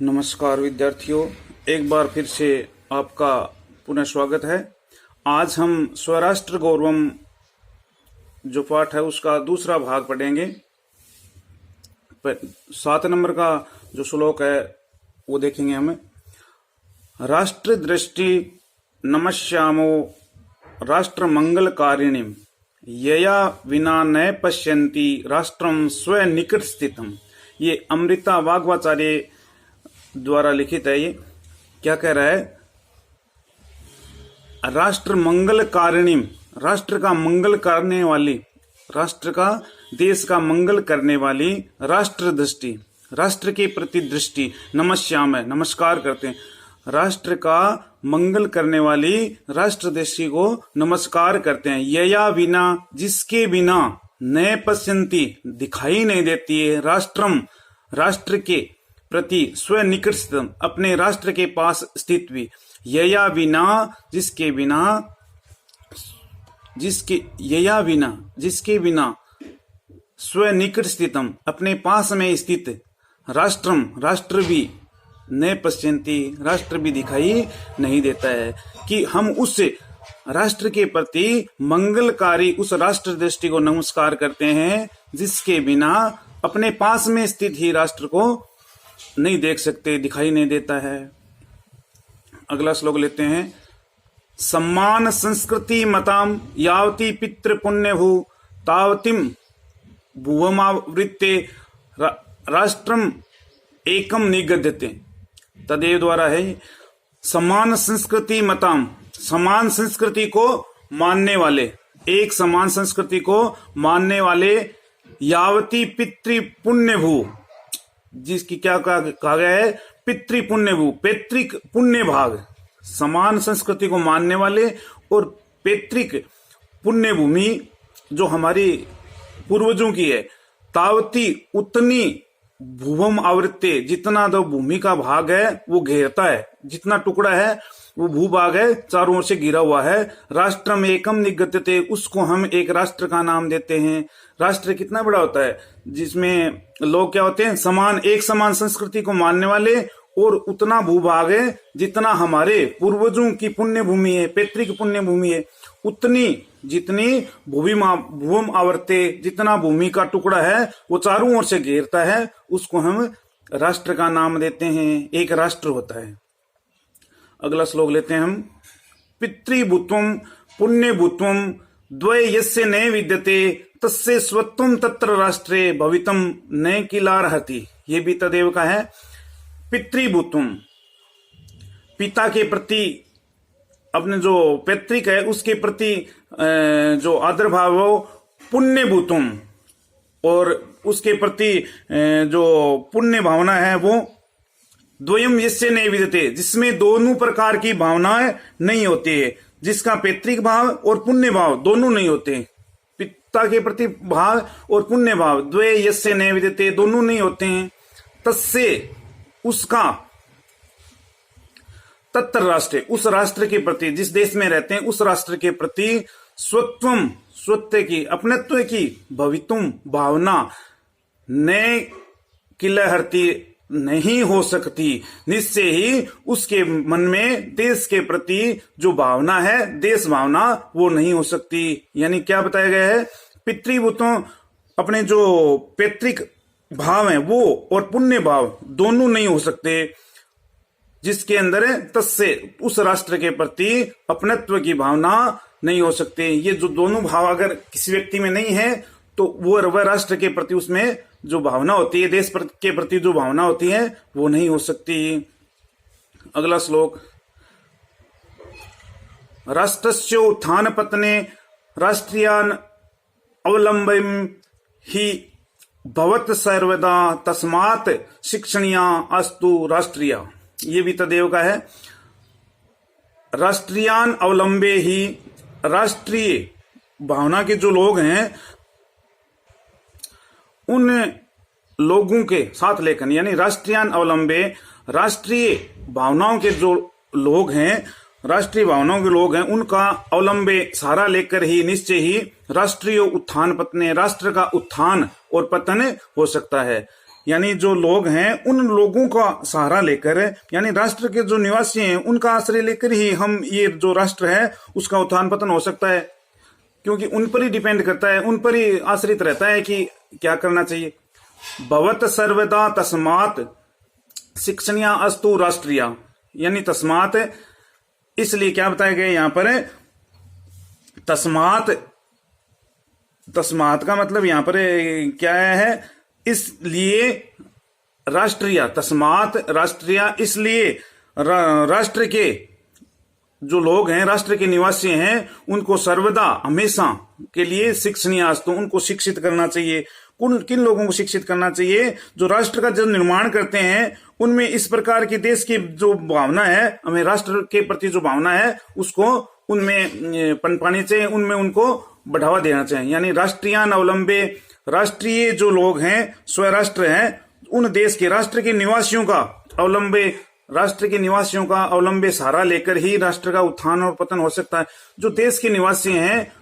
नमस्कार विद्यार्थियों, एक बार फिर से आपका पुनः स्वागत है। आज हम स्वराष्ट्र गौरवम जो पाठ है उसका दूसरा भाग पढ़ेंगे। 7 नंबर का जो श्लोक है वो देखेंगे हमें। राष्ट्र दृष्टि नमस्यामो राष्ट्र मंगल कारिणीम यया विना न पश्यन्ति राष्ट्रम स्व निकट स्थितम। ये अमृता वाग्वाचार्य द्वारा लिखित है। ये क्या कह रहा है? राष्ट्र मंगल कारिणीम, राष्ट्र का मंगल करने वाली, राष्ट्र का देश का मंगल करने वाली राष्ट्र दृष्टि, राष्ट्र के प्रति दृष्टि, नमस्याम है, नमस्कार करते हैं। राष्ट्र का मंगल करने वाली राष्ट्र दृष्टि को नमस्कार करते हैं। यया बिना, जिसके बिना, न पश्यन्ति, दिखाई नहीं देती है, राष्ट्रम, राष्ट्र के प्रति, स्व निकट स्थितम, अपने राष्ट्र के पास स्थित भी, यया बिना, जिसके बिना, यया बिना, जिसके बिना, स्व निकट स्थितम, अपने पास में स्थित, राष्ट्रम, राष्ट्र भी, न पश्यन्ति, राष्ट्र भी दिखाई नहीं देता है। कि हम उस राष्ट्र के प्रति मंगलकारी उस राष्ट्र दृष्टि को नमस्कार करते हैं जिसके बिना अपने पास में स्थित ही राष्ट्र को नहीं देख सकते, दिखाई नहीं देता है। अगला श्लोक लेते हैं। सम्मान संस्कृति मताम यावती पितृ पुण्य भू तावतिम भुवमावृत्ते राष्ट्रम एकम निगद्यते। तदेव द्वारा है। समान संस्कृति मताम, समान संस्कृति को मानने वाले, एक समान संस्कृति को मानने वाले, यावती पितृ पुण्य भू, जिसकी क्या कहा गया है? पितृ पुण्य भू, पैतृक पुण्य भाग, समान संस्कृति को मानने वाले और पैतृक पुण्य भूमि जो हमारी पूर्वजों की है, तावती, उतनी, भुवम आवृत्ते, जितना जो भूमि का भाग है वो घेरता है, जितना टुकड़ा है वो भूभाग है, चारों ओर से घिरा हुआ है। राष्ट्र में एकम निगद्यते, उसको हम एक राष्ट्र का नाम देते हैं। राष्ट्र कितना बड़ा होता है जिसमें लोग क्या होते हैं? समान, एक समान संस्कृति को मानने वाले और उतना भूभाग है जितना हमारे पूर्वजों की पुण्य भूमि है, पैतृक पुण्य भूमि है, उतनी जितनी भूम आवर्ते, जितना भूमि का टुकड़ा है वो चारों ओर से घेरता है, उसको हम राष्ट्र का नाम देते हैं, एक राष्ट्र होता है। अगला श्लोक लेते हैं हम। पितृभूत्वम पुण्यभूत्वम द्वय यस्य न विद्यते तस्य स्वत्वम तत्र राष्ट्रे भवितम न किलार्हति। ये भी तदेव का है। पितृभूत्वम, पिता के प्रति, अपने जो पैतृक है उसके प्रति जो आदर भाव हो, पुण्यभूतम, और उसके प्रति जो पुण्य भावना है वो द्वयम यस्य नहीं विद्यते, जिसमें दोनों प्रकार की भावनाएं नहीं होती है, जिसका पैतृक भाव और पुण्य भाव दोनों नहीं होते। पिता के प्रति भाव और पुण्य भाव द्वय यस्य नहीं विद्यते, दोनों नहीं होते हैं। तस्य, उसका, तत्र राष्ट्र, उस राष्ट्र के प्रति, जिस देश में रहते हैं उस राष्ट्र के प्रति, स्वत्वम, स्वत्व की, अपनत्व की, भवितुम, भावना, न किलहर्ति, नहीं हो सकती, निश्चय ही उसके मन में देश के प्रति जो भावना है, देश भावना, वो नहीं हो सकती। यानी क्या बताया गया है? पितृभूतों, अपने जो पैतृक भाव हैं वो और पुण्य भाव दोनों नहीं हो सकते जिसके अंदर है, तस्य, उस राष्ट्र के प्रति अपनत्व की भावना नहीं हो सकते। ये जो दोनों भाव अगर किसी व्यक्ति में नहीं है तो वो वह राष्ट्र के प्रति उसमें जो भावना होती है, देश के प्रति जो भावना होती है वो नहीं हो सकती। अगला श्लोक। राष्ट्रस्य उत्थान पतने राष्ट्रियान अवलंबन ही भवत सर्वदा तस्मात् शिक्षणीया अस्तु राष्ट्रिया। ये भी तदेव का है। राष्ट्रियान अवलंबे ही, राष्ट्रीय भावना के जो लोग हैं उन लोगों के साथ लेकर, यानी राष्ट्रियान अवलंबे, राष्ट्रीय भावनाओं के जो लोग हैं, राष्ट्रीय भावनाओं के लोग हैं, उनका अवलंबे सहारा लेकर ही निश्चय ही राष्ट्रीय उत्थान पतने, राष्ट्र का उत्थान और पतन हो सकता है। यानी जो लोग हैं उन लोगों का सहारा लेकर, यानी राष्ट्र के जो निवासी हैं उनका आश्रय लेकर ही हम ये जो राष्ट्र है उसका उत्थान पतन हो सकता है, क्योंकि उन पर ही डिपेंड करता है, उन पर ही आश्रित रहता है कि क्या करना चाहिए। भवत सर्वदा तस्मात् शिक्षणीया अस्तु राष्ट्रीया, यानी तस्मात् इसलिए क्या बताया गया यहाँ पर, तस्मात्, तस्मात् का मतलब यहाँ पर क्या है, इसलिए राष्ट्रीय, तस्मात् राष्ट्रीय इसलिए राष्ट्र के जो लोग हैं, राष्ट्र के निवासी हैं, उनको सर्वदा हमेशा के लिए शिक्षणीय अस्तु, उनको शिक्षित करना चाहिए। किन लोगों को शिक्षित करना चाहिए? जो राष्ट्र का जो निर्माण करते हैं उनमें इस प्रकार की देश की जो भावना है, हमें राष्ट्र के प्रति जो भावना है उसको उनमें पनपानी चाहिए, उनमें उनको बढ़ावा देना चाहिए। यानी राष्ट्रीयान अवलंबे, राष्ट्रीय जो लोग हैं, स्वराष्ट्र हैं, उन देश के राष्ट्र के निवासियों का अवलंबे, राष्ट्र के निवासियों का अवलंबे सहारा लेकर ही राष्ट्र का उत्थान और पतन हो सकता है। जो देश के निवासी हैं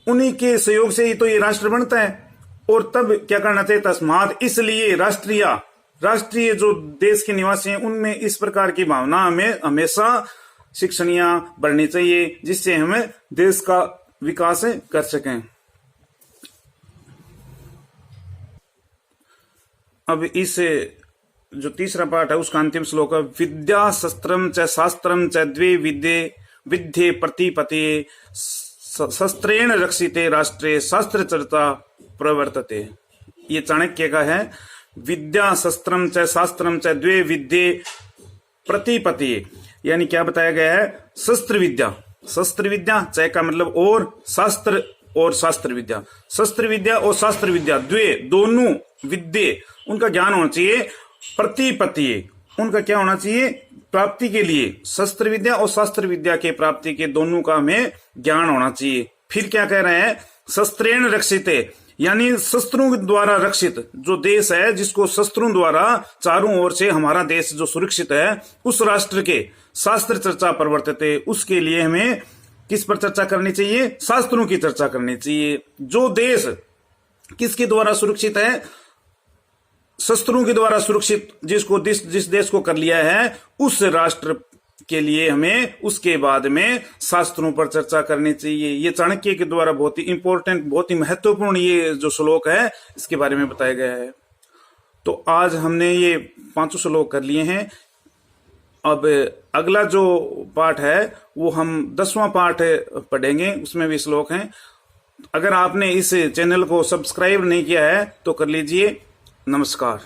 उन्हीं के सहयोग से ही तो ये राष्ट्र बनता है। और तब क्या करना चाहिए? तस्मात् इसलिए राष्ट्रीय जो देश के निवासी हैं उनमें इस प्रकार की भावना हमें हमेशा शिक्षणीय बढ़नी चाहिए, जिससे हमें देश का विकास कर सकें। अब इस जो तीसरा पार्ट है उसका अंतिम श्लोक है, विद्या शस्त्रम च शास्त्रम च द्वे विद्ये प्रतिपते शस्त्रेण रक्षिते राष्ट्रे शास्त्र चर्चा प्रवर्तते। ये चाणक्य का है। विद्या शस्त्रम च शास्त्रम च द्वे विद्ये प्रतिपते, यानी क्या बताया गया है? शस्त्र विद्या, शस्त्र विद्या, चय का मतलब और, शास्त्र और शास्त्र विद्या, शस्त्र विद्या और शास्त्र विद्या द्वे दोनों विद्ये उनका ज्ञान होना चाहिए। प्रतिपत्ति उनका क्या होना चाहिए? प्राप्ति के लिए, शस्त्र विद्या और शास्त्र विद्या के प्राप्ति के दोनों का हमें ज्ञान होना चाहिए। फिर क्या कह रहे हैं? शस्त्रेण रक्षिते, यानी शस्त्रों द्वारा रक्षित जो देश है, जिसको शस्त्रों द्वारा चारों ओर से हमारा देश जो सुरक्षित है, उस राष्ट्र के शास्त्र चर्चा प्रवर्तते, उसके लिए हमें किस पर चर्चा करनी चाहिए? शास्त्रों की चर्चा करनी चाहिए। जो देश किसके द्वारा सुरक्षित है? शस्त्रों के द्वारा सुरक्षित, जिस देश को कर लिया है, उस राष्ट्र के लिए हमें उसके बाद में शास्त्रों पर चर्चा करनी चाहिए। ये चाणक्य के द्वारा बहुत ही इंपॉर्टेंट, बहुत ही महत्वपूर्ण ये जो श्लोक है इसके बारे में बताया गया है। तो आज हमने ये 5 श्लोक कर लिए हैं। अब अगला जो पाठ है वो हम 10वां पाठ पढ़ेंगे, उसमें भी श्लोक हैं। अगर आपने इस चैनल को सब्सक्राइब नहीं किया है तो कर लीजिए। नमस्कार।